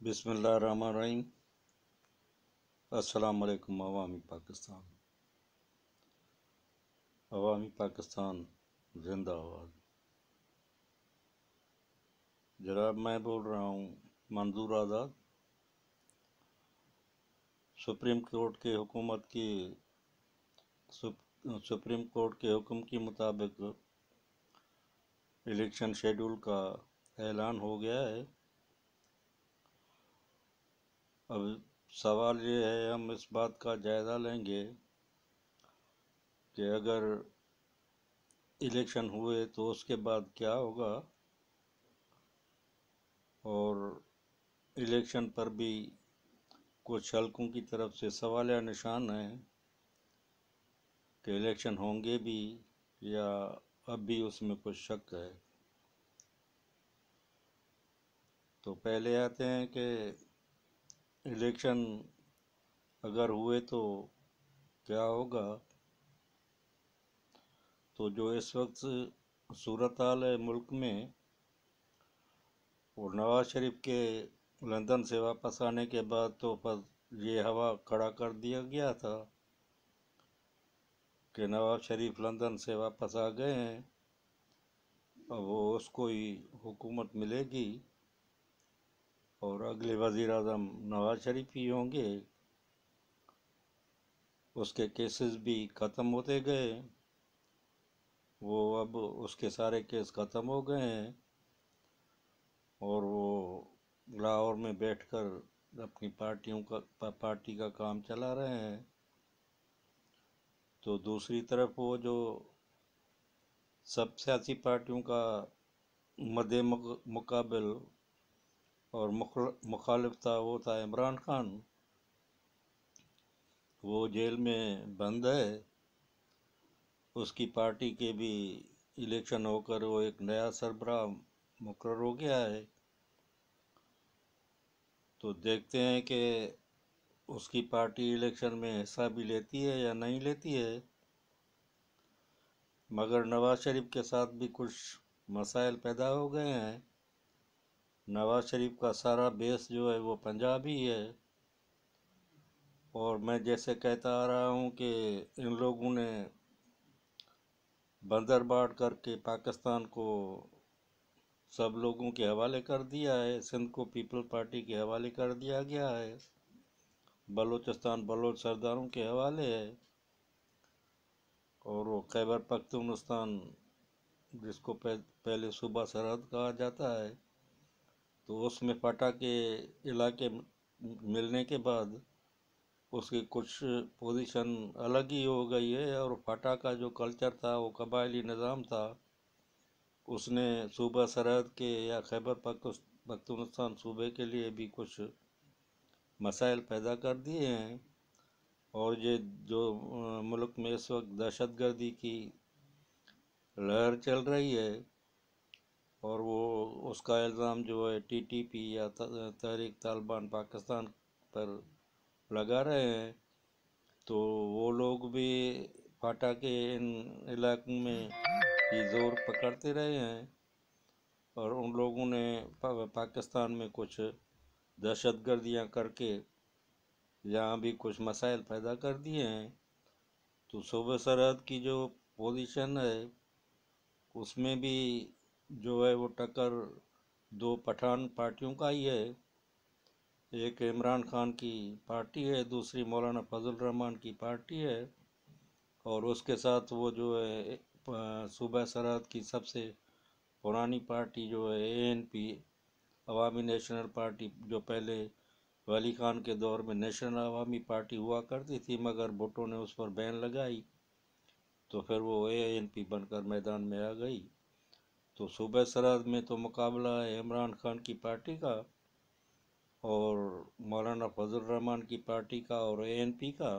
बिस्मिल्लाहिर्रहमानिर्रहीम। अस्सलाम वालेकुम। अवामी पाकिस्तान जिंदाबाद। जनाब, मैं बोल रहा हूँ मंजूर आज़ाद। सुप्रीम कोर्ट के हुक्म के मुताबिक इलेक्शन शेड्यूल का ऐलान हो गया है। अब सवाल ये है, हम इस बात का जायज़ा लेंगे कि अगर इलेक्शन हुए तो उसके बाद क्या होगा, और इलेक्शन पर भी कुछ हलकों की तरफ से सवालिया निशान हैं कि इलेक्शन होंगे भी या अब भी उसमें कुछ शक है। तो पहले आते हैं कि इलेक्शन अगर हुए तो क्या होगा। तो जो इस वक्त सूरत हाल है मुल्क में, और नवाज शरीफ के लंदन से वापस आने के बाद तो बस ये हवा खड़ा कर दिया गया था कि नवाज शरीफ लंदन से वापस आ गए हैं, अब वो उसको ही हुकूमत मिलेगी और अगले वज़ीर आज़म नवाज शरीफ ही होंगे। उसके केसेस भी ख़त्म होते गए, वो अब उसके सारे केस ख़त्म हो गए हैं और वो लाहौर में बैठकर अपनी पार्टी का काम चला रहे हैं। तो दूसरी तरफ वो जो सब सियासी पार्टियों का मद्दे मुकाबिल और मुखालिफ था, वो था इमरान खान। वो जेल में बंद है। उसकी पार्टी के भी इलेक्शन होकर वो एक नया सरबराह मुकर्रर हो गया है। तो देखते हैं कि उसकी पार्टी इलेक्शन में हिस्सा भी लेती है या नहीं लेती है। मगर नवाज शरीफ के साथ भी कुछ मसाइल पैदा हो गए हैं। नवाज शरीफ का सारा बेस जो है वो पंजाब ही है, और मैं जैसे कहता आ रहा हूँ कि इन लोगों ने बंदरबाड़ करके पाकिस्तान को सब लोगों के हवाले कर दिया है। सिंध को पीपल पार्टी के हवाले कर दिया गया है, बलूचिस्तान बलोच सरदारों के हवाले है, और वो खैबर पख्तूनख्वान जिसको पहले सूबा सरहद कहा जाता है, तो उसमें फटा के इलाके मिलने के बाद उसकी कुछ पोजीशन अलग ही हो गई है। और फटा का जो कल्चर था, वो कबायली निज़ाम था, उसने सूबा सरहद के या खैबर पख्तूनख्वान सूबे के लिए भी कुछ मसाइल पैदा कर दिए हैं। और ये जो मुल्क में इस वक्त दहशतगर्दी की लहर चल रही है, और वो उसका इल्ज़ाम जो है टीटीपी या तहरीक तालिबान पाकिस्तान पर लगा रहे हैं, तो वो लोग भी फाटा के इन इलाकों में ही जोर पकड़ते रहे हैं, और उन लोगों ने पाकिस्तान में कुछ दहशतगर्दियाँ करके यहाँ भी कुछ मसाइल पैदा कर दिए हैं। तो सूबे सरहद की जो पोजीशन है, उसमें भी जो है वो टक्कर दो पठान पार्टियों का ही है। एक इमरान खान की पार्टी है, दूसरी मौलाना फजल रहमान की पार्टी है, और उसके साथ वो जो है सूबा सरहद की सबसे पुरानी पार्टी जो है ANP, अवामी नेशनल पार्टी, जो पहले वली खान के दौर में नेशनल अवामी पार्टी हुआ करती थी, मगर भुट्टो ने उस पर बैन लगाई, तो फिर वो ANP बनकर मैदान में आ गई। तो सूबे सरहद में तो मुकाबला है इमरान खान की पार्टी का और मौलाना फजल रहमान की पार्टी का और ANP का।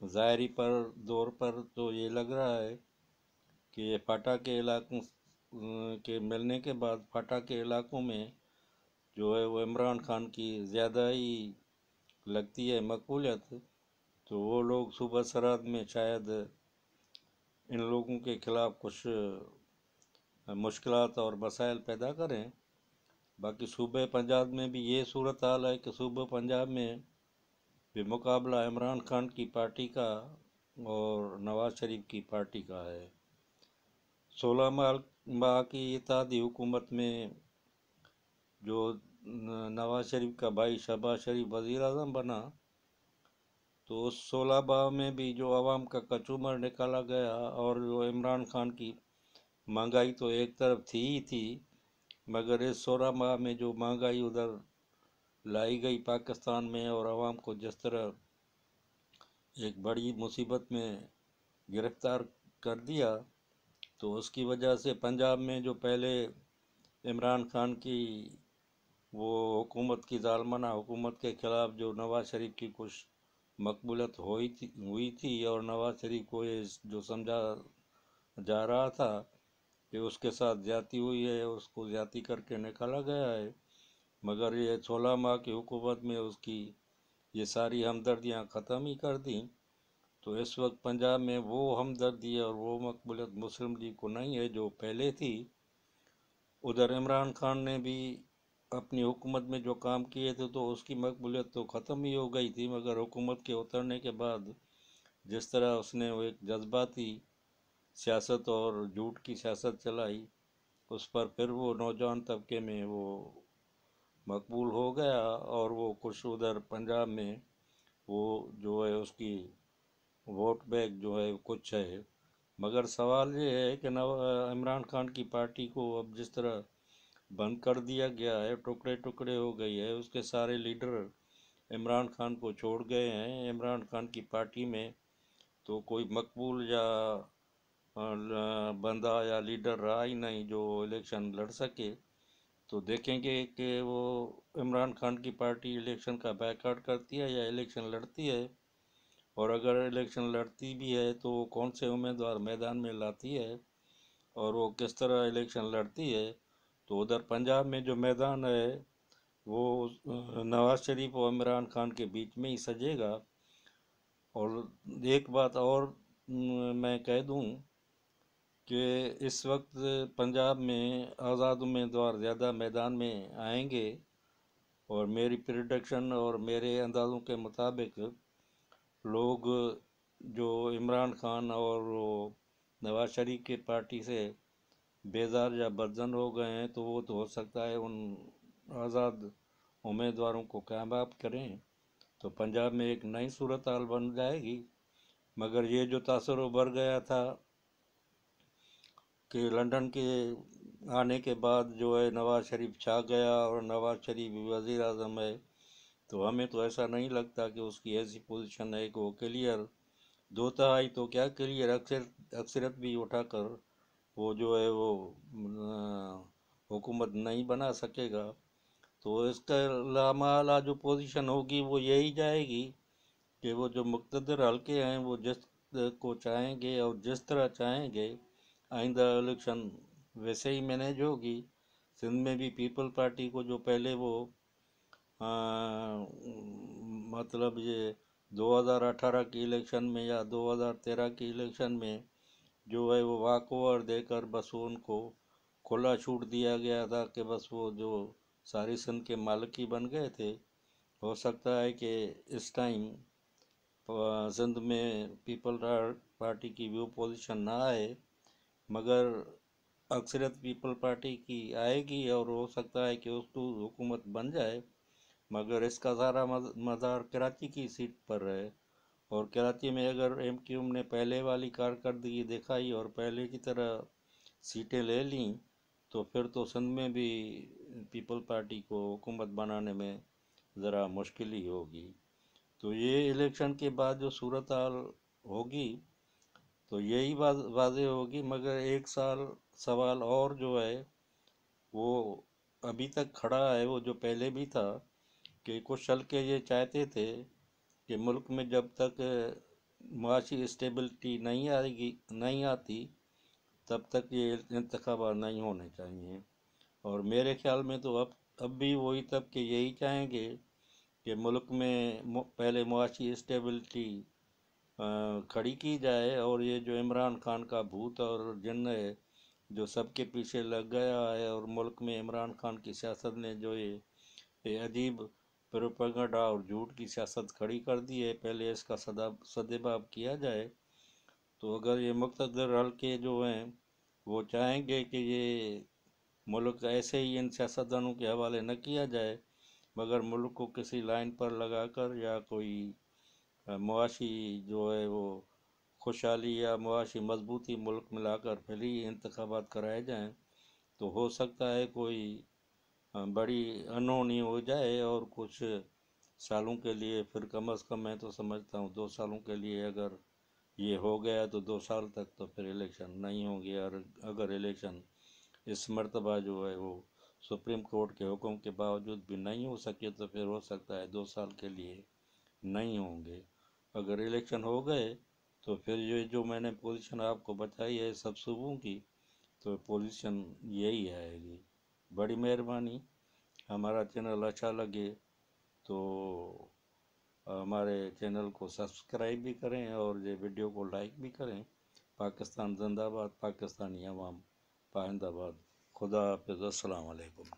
ज़ाहरी पर दौर पर तो ये लग रहा है कि ये फाटा के इलाकों के मिलने के बाद फाटा के इलाकों में जो है वो इमरान खान की ज़्यादा ही लगती है मकबूलियत। तो वो लोग सूबा सरहद में शायद इन लोगों के ख़िलाफ़ कुछ मुश्किलात और मसाइल पैदा करें। बाकी सूबे पंजाब में भी ये सूरत हाल है कि सूबे पंजाब में भी मुकाबला इमरान खान की पार्टी का और नवाज शरीफ की पार्टी का है। 16 माह की इत्तेहादी हुकूमत में जो नवाज शरीफ का भाई शहबाज शरीफ वज़ीर आज़म बना, तो उस 16 माह में भी जो आवाम का कचूमर निकाला गया, और जो इमरान खान की महंगाई तो एक तरफ थी ही थी, मगर इस 16 माह में जो महंगाई उधर लाई गई पाकिस्तान में और आवाम को जिस तरह एक बड़ी मुसीबत में गिरफ्तार कर दिया, तो उसकी वजह से पंजाब में जो पहले इमरान खान की वो हुकूमत की ज़ालमाना हुकूमत के ख़िलाफ़ जो नवाज शरीफ की कुछ मकबूलियत हुई थी और नवाज शरीफ को ये जो समझा जा रहा था कि उसके साथ ज़्यादती हुई है, उसको ज़्यादती करके निकाला गया है, मगर ये 16 माह की हुकूमत में उसकी ये सारी हमदर्दियाँ ख़त्म ही कर दी। तो इस वक्त पंजाब में वो हमदर्दी और वो मकबूलियत मुस्लिम लीग को नहीं है जो पहले थी। उधर इमरान खान ने भी अपनी हुकूमत में जो काम किए थे तो उसकी मकबूलियत तो ख़त्म ही हो गई थी, मगर हुकूमत के उतरने के बाद जिस तरह उसने वो एक जज्बाती सियासत और झूठ की सियासत चलाई, उस पर फिर वो नौजवान तबके में वो मकबूल हो गया, और वो कुछ उधर पंजाब में वो जो है उसकी वोट बैंक जो है कुछ है। मगर सवाल ये है कि नव इमरान खान की पार्टी को अब जिस तरह बंद कर दिया गया है, टुकड़े टुकड़े हो गई है, उसके सारे लीडर इमरान खान को छोड़ गए हैं। इमरान खान की पार्टी में तो कोई मकबूल या बंदा या लीडर रहा ही नहीं जो इलेक्शन लड़ सके। तो देखेंगे कि वो इमरान खान की पार्टी इलेक्शन का बायकॉट करती है या इलेक्शन लड़ती है, और अगर इलेक्शन लड़ती भी है तो वो कौन से उम्मीदवार मैदान में लाती है और वो किस तरह इलेक्शन लड़ती है। तो उधर पंजाब में जो मैदान है वो नवाज शरीफ और इमरान खान के बीच में ही सजेगा। और एक बात और मैं कह दूं कि इस वक्त पंजाब में आज़ाद उम्मीदवार ज़्यादा मैदान में आएंगे, और मेरी प्रिडिक्शन और मेरे अंदाज़ों के मुताबिक लोग जो इमरान खान और वो नवाज शरीफ की पार्टी से बेजार या बदजन हो गए हैं, तो वो तो हो सकता है उन आज़ाद उम्मीदवारों को कामयाब करें, तो पंजाब में एक नई सूरत हाल बन जाएगी। मगर ये जो तासुर उभर गया था कि लंदन के आने के बाद जो है नवाज शरीफ छा गया और नवाज शरीफ वज़ीर आज़म है, तो हमें तो ऐसा नहीं लगता कि उसकी ऐसी पोजीशन है कि वो क्लियर 2/3 तो क्या क्लियर अक्सरियत भी उठाकर वो जो है वो हुकूमत नहीं बना सकेगा। तो इसका लामाला जो पोजीशन होगी वो यही जाएगी कि वो जो मुक़्तदर हल्के हैं वो जिस को चाहेंगे और जिस तरह चाहेंगे आइंदा इलेक्शन वैसे ही मैनेज होगी। सिंध में भी पीपल पार्टी को जो पहले वो आ, मतलब ये 2018 की इलेक्शन में या 2013 की इलेक्शन में जो है वो वॉक ओवर देकर बस उनको खुला छूट दिया गया था कि बस वो जो सारी सिंध के मालिक ही बन गए थे। हो सकता है कि इस टाइम सिंध में पीपल पार्टी की व्यू पोजीशन ना आए, मगर अक्सरियत पीपल पार्टी की आएगी और हो सकता है कि उसको हुकूमत बन जाए। मगर इसका सारा मदार कराची की सीट पर है, और कराची में अगर एमक्यूएम ने पहले वाली कारकर्दगी दिखाई और पहले की तरह सीटें ले लीं, तो फिर तो सिंध में भी पीपल पार्टी को हुकूमत बनाने में ज़रा मुश्किल ही होगी। तो ये इलेक्शन के बाद जो सूरत हाल होगी तो यही बात वाज़ेह होगी। मगर एक साल सवाल और जो है वो अभी तक खड़ा है, वो जो पहले भी था कि कुछ हल्के ये चाहते थे कि मुल्क में जब तक माशी स्टेबिलिटी नहीं आती तब तक ये इंतखाबात नहीं होने चाहिए। और मेरे ख्याल में तो अब भी वही तबके यही चाहेंगे कि मुल्क में पहले मुआशी स्टेबिलिटी खड़ी की जाए, और ये जो इमरान खान का भूत और जिन्न है जो सबके पीछे लग गया है, और मुल्क में इमरान खान की सियासत ने जो ये अजीब प्रोपेगेंडा और झूठ की सियासत खड़ी कर दी है। पहले इसका सदेबाब किया जाए। तो अगर ये मुक़्तदर हल्के जो हैं वो चाहेंगे कि ये मुल्क ऐसे ही इन सियासतदानों के हवाले न किया जाए, मगर मुल्क को किसी लाइन पर लगाकर या कोई मुआशी जो है वो खुशहाली या मुआशी मजबूती मुल्क में लाकर फिर ही इंतखाबात कराए जाएं, तो हो सकता है कोई बड़ी अनहोनी हो जाए। और कुछ सालों के लिए, फिर कम अज़ कम मैं तो समझता हूँ 2 सालों के लिए अगर ये हो गया तो 2 साल तक तो फिर इलेक्शन नहीं होंगे। और अगर इलेक्शन इस मर्तबा जो है वो सुप्रीम कोर्ट के हुक्म के बावजूद भी नहीं हो सके, तो फिर हो सकता है 2 साल के लिए नहीं होंगे। अगर इलेक्शन हो गए तो फिर ये जो मैंने पोजीशन आपको बताई है सब सूबों की, तो पोजीशन यही आएगी। बड़ी मेहरबानी। हमारा चैनल अच्छा लगे तो हमारे चैनल को सब्सक्राइब भी करें और ये वीडियो को लाइक भी करें। पाकिस्तान जिंदाबाद, पाकिस्तानी अवाम पाइंदाबाद। खुदा हाफिज़, अस्सलाम वालेकुम।